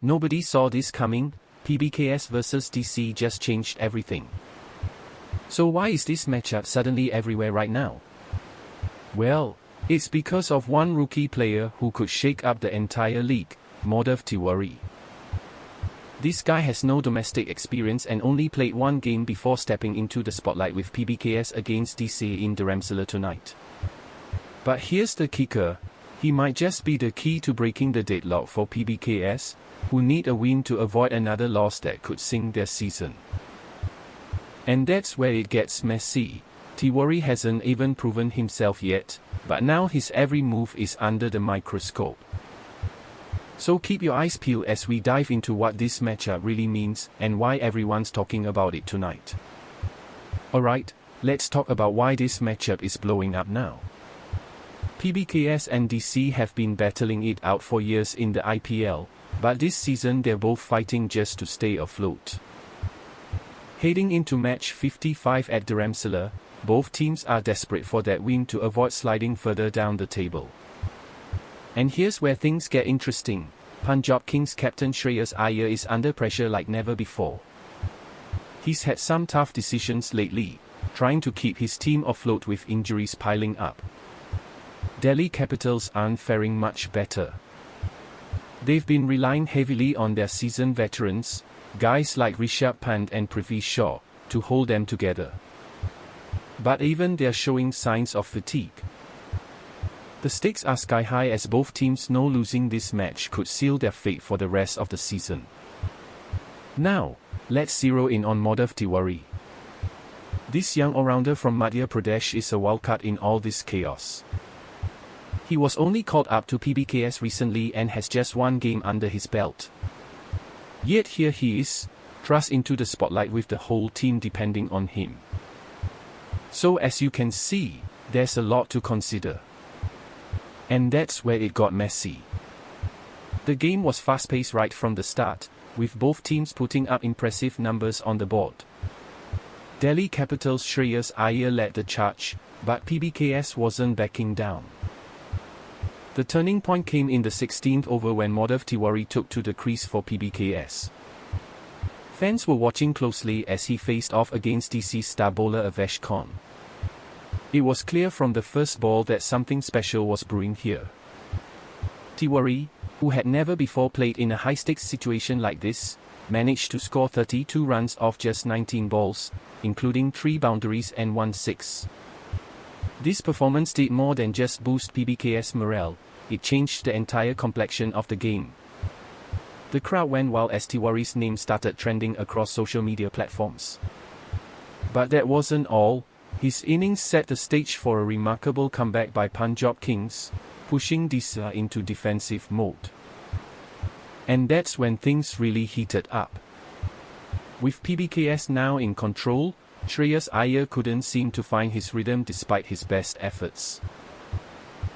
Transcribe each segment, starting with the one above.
Nobody saw this coming. PBKS versus DC just changed everything. So why is this matchup suddenly everywhere right now? Well, it's because of one rookie player who could shake up the entire league, Madhav Tiwari. This guy has no domestic experience and only played one game before stepping into the spotlight with PBKS against DC in Dharamsala tonight. But here's the kicker, he might just be the key to breaking the deadlock for PBKS, who need a win to avoid another loss that could sink their season. And that's where it gets messy. Tiwari hasn't even proven himself yet, but now his every move is under the microscope. So keep your eyes peeled as we dive into what this matchup really means and why everyone's talking about it tonight. Alright, let's talk about why this matchup is blowing up now. PBKS and DC have been battling it out for years in the IPL, but this season they're both fighting just to stay afloat. Heading into match 55 at Dharamsala, both teams are desperate for that win to avoid sliding further down the table. And here's where things get interesting. Punjab Kings captain Shreyas Iyer is under pressure like never before. He's had some tough decisions lately, trying to keep his team afloat with injuries piling up. Delhi Capitals aren't faring much better. They've been relying heavily on their seasoned veterans, guys like Rishabh Pant and Prithvi Shaw, to hold them together. But even they're showing signs of fatigue. The stakes are sky high as both teams know losing this match could seal their fate for the rest of the season. Now, let's zero in on Madhav Tiwari. This young all-rounder from Madhya Pradesh is a wildcard in all this chaos. He was only called up to PBKS recently and has just one game under his belt. Yet here he is, thrust into the spotlight with the whole team depending on him. So as you can see, there's a lot to consider. And that's where it got messy. The game was fast-paced right from the start, with both teams putting up impressive numbers on the board. Delhi Capitals' Shreyas Iyer led the charge, but PBKS wasn't backing down. The turning point came in the 16th over when Madhav Tiwari took to the crease for PBKS. Fans were watching closely as he faced off against DC star bowler Avesh Khan. It was clear from the first ball that something special was brewing here. Tiwari, who had never before played in a high-stakes situation like this, managed to score 32 runs off just 19 balls, including 3 boundaries and 1 six. This performance did more than just boost PBKS morale, it changed the entire complexion of the game. The crowd went wild as Tiwari's name started trending across social media platforms. But that wasn't all. His innings set the stage for a remarkable comeback by Punjab Kings, pushing DC into defensive mode. And that's when things really heated up. With PBKS now in control, Shreyas Iyer couldn't seem to find his rhythm despite his best efforts.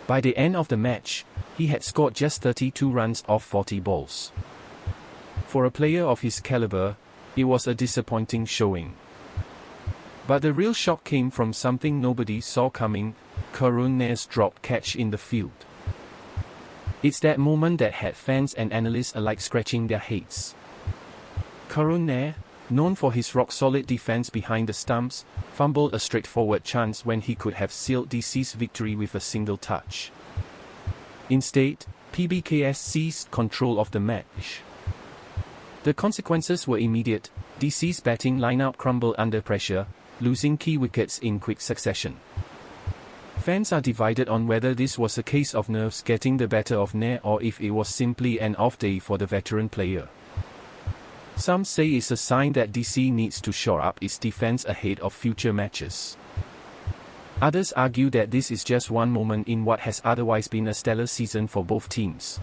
By the end of the match, he had scored just 32 runs off 40 balls. For a player of his caliber, it was a disappointing showing. But the real shock came from something nobody saw coming, Karun Nair's dropped catch in the field. It's that moment that had fans and analysts alike scratching their heads. Karun Nair, known for his rock-solid defense behind the stumps, fumbled a straightforward chance when he could have sealed DC's victory with a single touch. Instead, PBKS seized control of the match. The consequences were immediate. DC's batting lineup crumbled under pressure, losing key wickets in quick succession. Fans are divided on whether this was a case of nerves getting the better of Nair or if it was simply an off day for the veteran player. Some say it's a sign that DC needs to shore up its defense ahead of future matches. Others argue that this is just one moment in what has otherwise been a stellar season for both teams.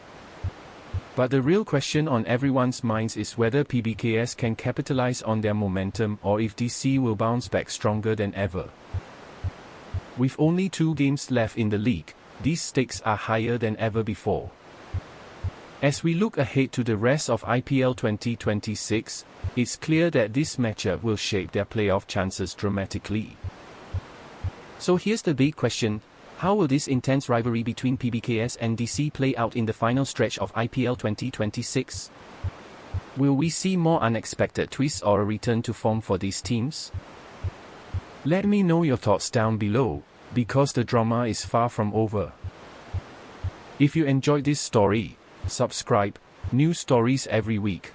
But the real question on everyone's minds is whether PBKS can capitalize on their momentum or if DC will bounce back stronger than ever. With only 2 games left in the league, these stakes are higher than ever before. As we look ahead to the rest of IPL 2026, it's clear that this matchup will shape their playoff chances dramatically. So here's the big question. How will this intense rivalry between PBKS and DC play out in the final stretch of IPL 2026? Will we see more unexpected twists or a return to form for these teams? Let me know your thoughts down below, because the drama is far from over. If you enjoyed this story, subscribe. New stories every week.